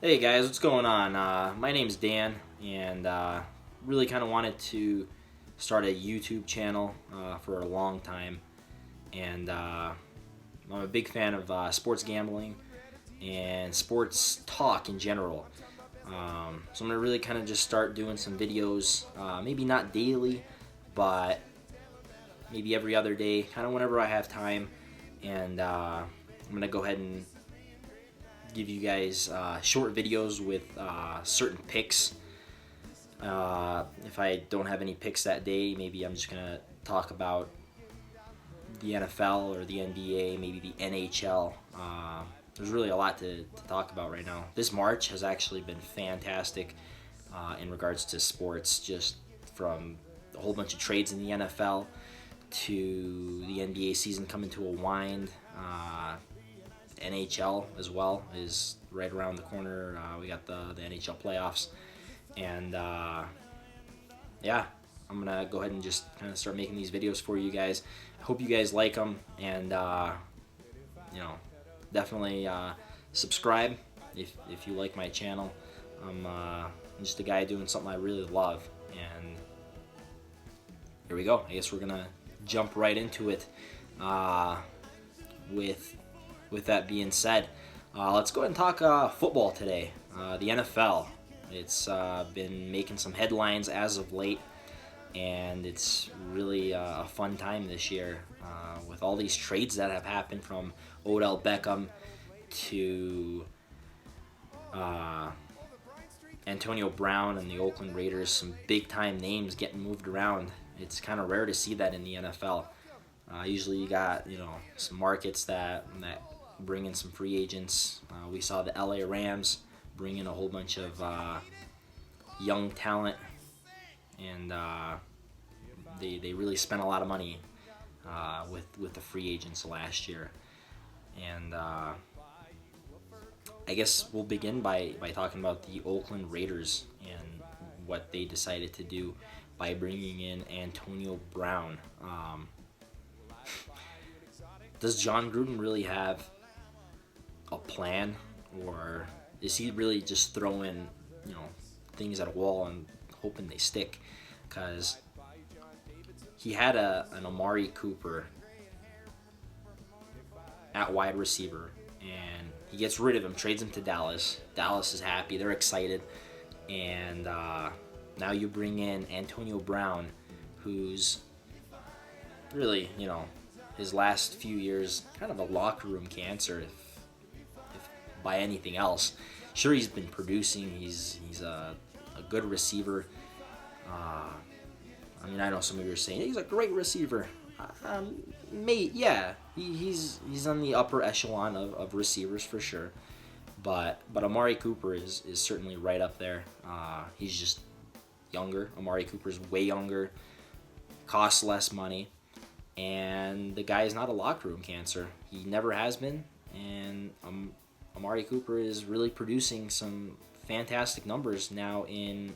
Hey guys, what's going on? My name's Dan, and really kind of wanted to start a YouTube channel for a long time. And I'm a big fan of sports gambling and sports talk in general. So I'm gonna really kind of just start doing some videos, maybe not daily, but maybe every other day, kind of whenever I have time. And I'm gonna go ahead and give you guys short videos with certain picks. If I don't have any picks that day, maybe I'm just gonna talk about the NFL or the NBA, maybe the NHL. There's really a lot to talk about right now. This March has actually been fantastic in regards to sports, just from a whole bunch of trades in the NFL to the NBA season coming to a wind. NHL as well is right around the corner. We got the NHL playoffs, and yeah, I'm gonna go ahead and just kind of start making these videos for you guys. I hope you guys like them, and definitely subscribe if you like my channel. I'm just a guy doing something I really love, and here we go. I guess we're gonna jump right into it. With that being said, let's go ahead and talk football today. The NFL. It's been making some headlines as of late, and it's really a fun time this year with all these trades that have happened, from Odell Beckham to Antonio Brown and the Oakland Raiders. Some big time names getting moved around. It's kind of rare to see that in the NFL. Usually you got some markets that bring in some free agents. We saw the LA Rams bring in a whole bunch of young talent, and they really spent a lot of money with the free agents last year. And I guess we'll begin by talking about the Oakland Raiders and what they decided to do by bringing in Antonio Brown. Does John Gruden really have a plan, or is he really just throwing things at a wall and hoping they stick? Because he had an Amari Cooper at wide receiver, and he gets rid of him, trades him to Dallas. Dallas is happy, they're excited, and now you bring in Antonio Brown, who's really his last few years kind of a locker room cancer, if by anything else. Sure, he's been producing. He's a good receiver. I know some of you are saying he's a great receiver. Yeah, he's on the upper echelon of receivers for sure. But Amari Cooper is certainly right up there. He's just younger. Amari Cooper's way younger, costs less money, and the guy is not a locker room cancer. He never has been, and Amari Cooper is really producing some fantastic numbers now in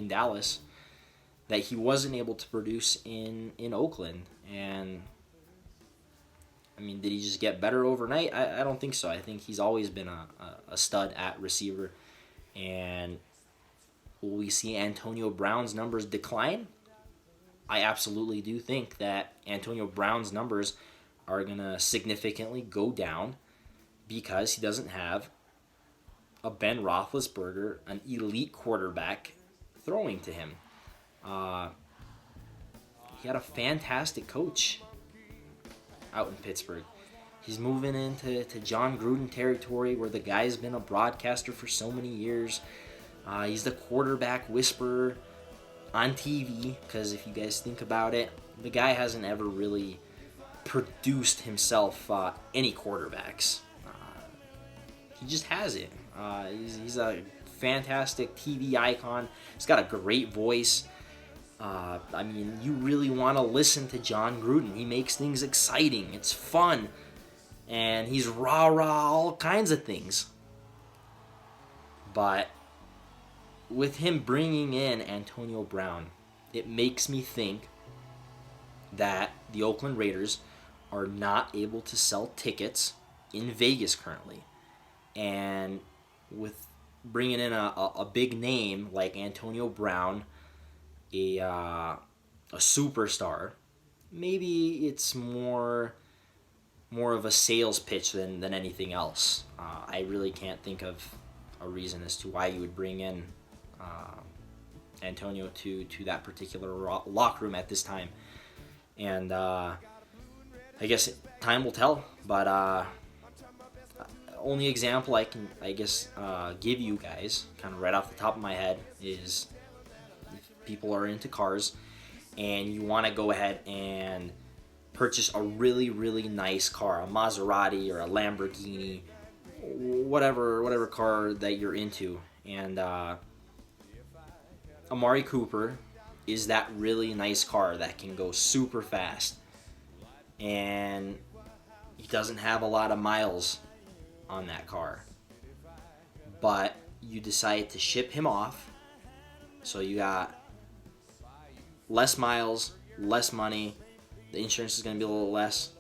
Dallas that he wasn't able to produce in Oakland. And did he just get better overnight? I don't think so. I think he's always been a stud at receiver. And will we see Antonio Brown's numbers decline? I absolutely do think that Antonio Brown's numbers are going to significantly go down because he doesn't have a Ben Roethlisberger, an elite quarterback, throwing to him. He had a fantastic coach out in Pittsburgh. He's moving into John Gruden territory, where the guy's been a broadcaster for so many years. He's the quarterback whisperer on TV, because if you guys think about it, the guy hasn't ever really produced himself any quarterbacks. He just hasn't. He's a fantastic TV icon. He's got a great voice. You really want to listen to John Gruden. He makes things exciting. It's fun. And he's rah-rah, all kinds of things. But with him bringing in Antonio Brown, it makes me think that the Oakland Raiders are not able to sell tickets in Vegas currently. And with bringing in a big name like Antonio Brown, a superstar, maybe it's more of a sales pitch than anything else. I really can't think of a reason as to why you would bring in Antonio to that particular locker room at this time. And I guess time will tell. But only example I can, give you guys, kind of right off the top of my head, is if people are into cars and you want to go ahead and purchase a really, really nice car, a Maserati or a Lamborghini, whatever car that you're into. And Amari Cooper is that really nice car that can go super fast. And he doesn't have a lot of miles on that car. But you decide to ship him off. So you got less miles, less money. The insurance is going to be a little less.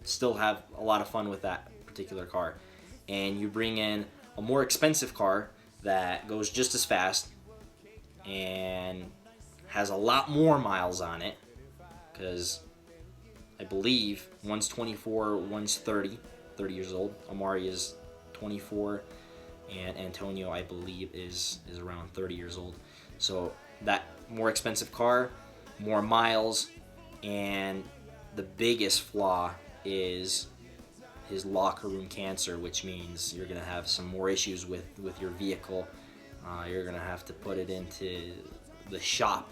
Still have a lot of fun with that particular car. And you bring in a more expensive car that goes just as fast and has a lot more miles on it, because I believe one's 24, one's 30 years old. Amari is 24, and Antonio, I believe, is around 30 years old. So that more expensive car, more miles, and the biggest flaw is his locker room cancer, which means you're going to have some more issues with your vehicle. You're going to have to put it into the shop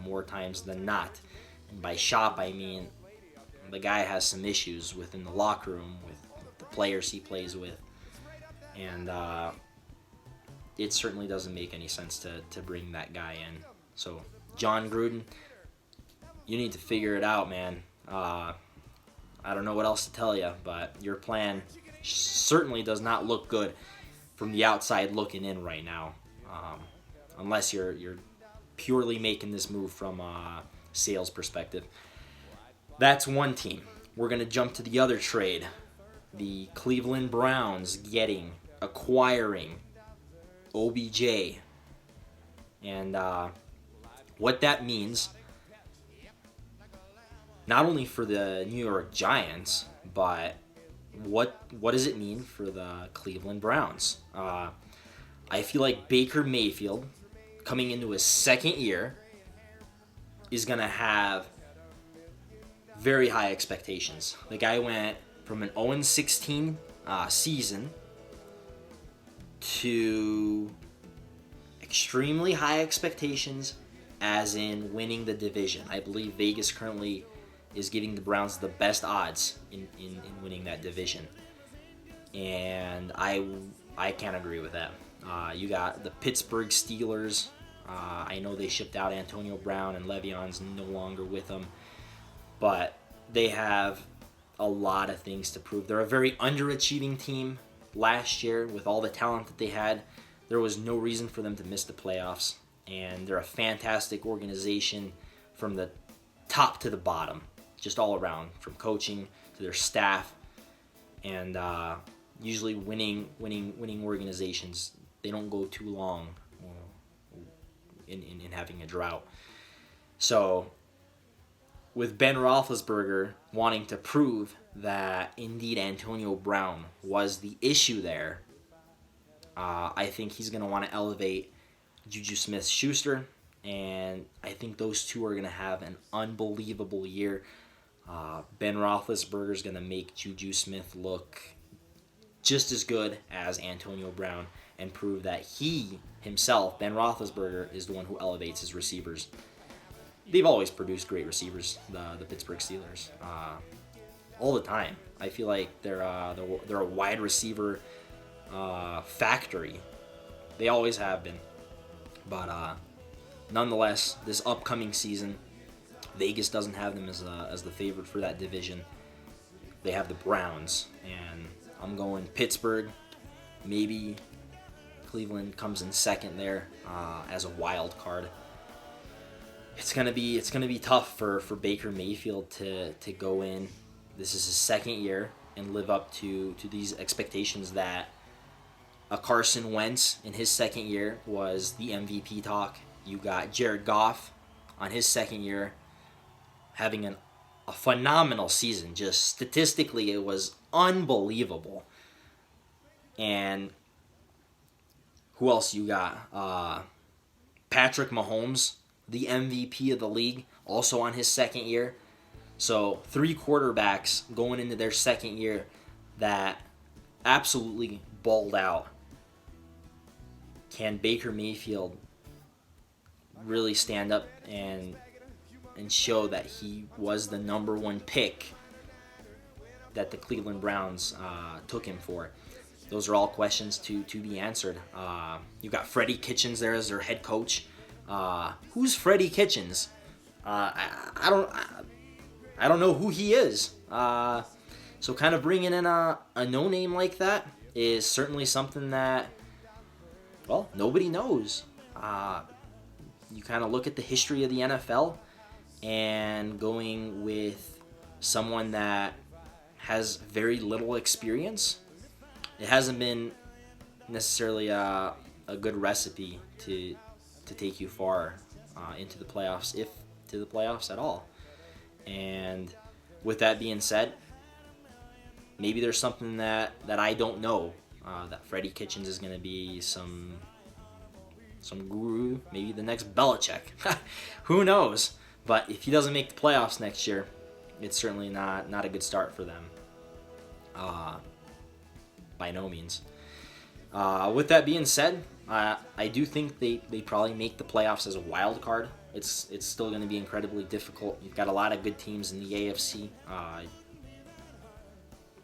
more times than not. And by shop, I mean the guy has some issues within the locker room with the players he plays with. And it certainly doesn't make any sense to bring that guy in. So, Jon Gruden, you need to figure it out, man. I don't know what else to tell you, but your plan certainly does not look good from the outside looking in right now, unless you're purely making this move from a sales perspective. That's one team. We're going to jump to the other trade. The Cleveland Browns acquiring OBJ. And what that means, not only for the New York Giants, but what does it mean for the Cleveland Browns? I feel like Baker Mayfield, coming into his second year, is going to have very high expectations. The guy went from an 0-16 season to extremely high expectations, as in winning the division. I believe Vegas currently is giving the Browns the best odds in winning that division. And I can't agree with that. You got the Pittsburgh Steelers. I know they shipped out Antonio Brown and Le'Veon's no longer with them. But they have a lot of things to prove. They're a very underachieving team last year with all the talent that they had. There was no reason for them to miss the playoffs. And they're a fantastic organization from the top to the bottom, just all around, from coaching to their staff. And usually winning organizations, they don't go too long in having a drought. So with Ben Roethlisberger wanting to prove that indeed Antonio Brown was the issue there, I think he's going to want to elevate Juju Smith-Schuster, and I think those two are going to have an unbelievable year. Ben Roethlisberger is going to make Juju Smith look just as good as Antonio Brown and prove that he himself, Ben Roethlisberger, is the one who elevates his receivers. They've always produced great receivers, the Pittsburgh Steelers, all the time. I feel like they're a wide receiver factory. They always have been. But nonetheless, this upcoming season, Vegas doesn't have them as the favorite for that division. They have the Browns, and I'm going Pittsburgh. Maybe Cleveland comes in second there as a wild card. It's gonna be tough for Baker Mayfield to go in. This is his second year and live up to these expectations that a Carson Wentz in his second year was the MVP talk. You got Jared Goff on his second year having a phenomenal season. Just statistically, it was unbelievable. And who else you got? Patrick Mahomes, the MVP of the league, also on his second year. So 3 quarterbacks going into their second year that absolutely balled out. Can Baker Mayfield really stand up and show that he was the number 1 pick that the Cleveland Browns took him for? Those are all questions to be answered. You got Freddie Kitchens there as their head coach. Who's Freddie Kitchens? I don't know who he is. So kind of bringing in a no-name like that is certainly something that, well, nobody knows. You kind of look at the history of the NFL and going with someone that has very little experience, it hasn't been necessarily a good recipe to take you far into the playoffs, if to the playoffs at all. And with that being said, maybe there's something that I don't know, that Freddie Kitchens is going to be some guru, maybe the next Belichick. Who knows? But if he doesn't make the playoffs next year, it's certainly not a good start for them. By no means. With that being said, I do think they probably make the playoffs as a wild card. It's still going to be incredibly difficult. You've got a lot of good teams in the AFC.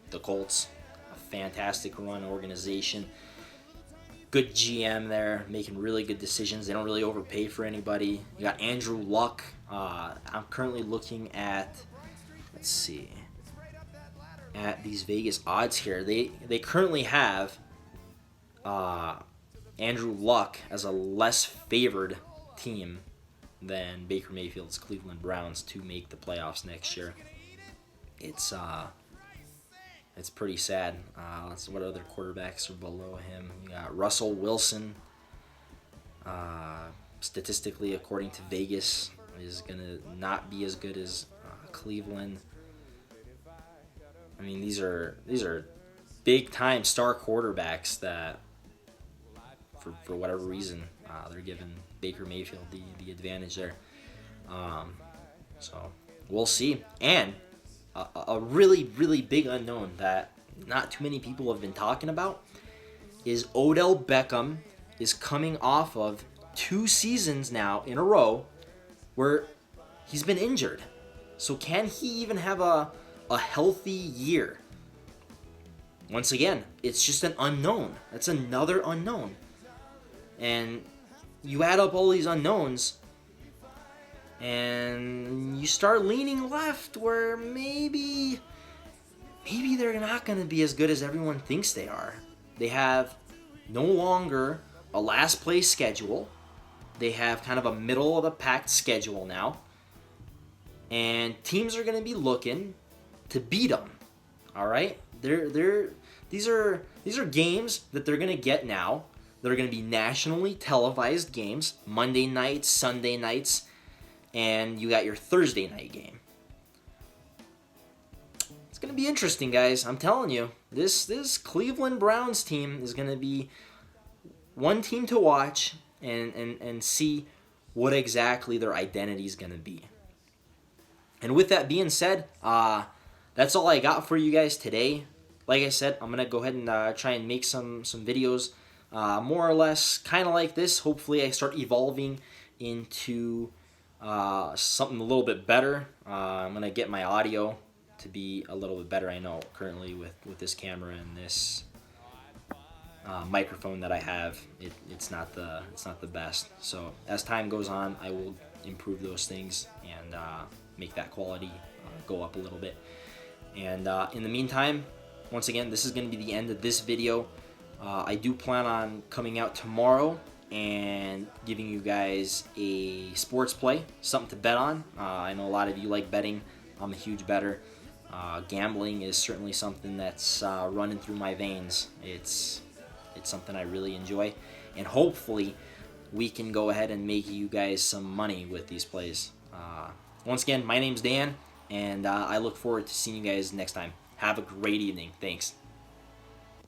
The Colts, a fantastic run organization. Good GM there, making really good decisions. They don't really overpay for anybody. You got Andrew Luck. I'm currently looking at, let's see, at these Vegas odds here. They currently have Andrew Luck as a less favored team than Baker Mayfield's Cleveland Browns to make the playoffs next year. It's pretty sad. Let's see what other quarterbacks are below him. You got Russell Wilson. Statistically, according to Vegas, is gonna not be as good as Cleveland. I mean, these are big time star quarterbacks that, for whatever reason, they're giving Baker Mayfield the advantage there. So we'll see. And a really, really big unknown that not too many people have been talking about is Odell Beckham is coming off of 2 seasons now in a row where he's been injured. So can he even have a healthy year? Once again, it's just an unknown. That's another unknown. And you add up all these unknowns, and you start leaning left where maybe they're not going to be as good as everyone thinks they are. They have no longer a last place schedule. They have kind of a middle of the pack schedule now. And teams are going to be looking to beat them. All right? These are games that they're going to get now. They're going to be nationally televised games, Monday nights, Sunday nights, and you got your Thursday night game. It's going to be interesting, guys. I'm telling you, this Cleveland Browns team is going to be one team to watch and see what exactly their identity is going to be. And with that being said, that's all I got for you guys today. Like I said, I'm going to go ahead and try and make some videos more or less kind of like this. Hopefully I start evolving into something a little bit better. I'm going to get my audio to be a little bit better. I know currently with this camera and this microphone that I have, it's not the best. So as time goes on, I will improve those things and make that quality go up a little bit. And in the meantime, once again, this is going to be the end of this video. I do plan on coming out tomorrow and giving you guys a sports play, something to bet on. I know a lot of you like betting. I'm a huge bettor. Gambling is certainly something that's running through my veins. It's It's something I really enjoy, and hopefully we can go ahead and make you guys some money with these plays. Once again, my name's Dan, and I look forward to seeing you guys next time. Have a great evening. Thanks.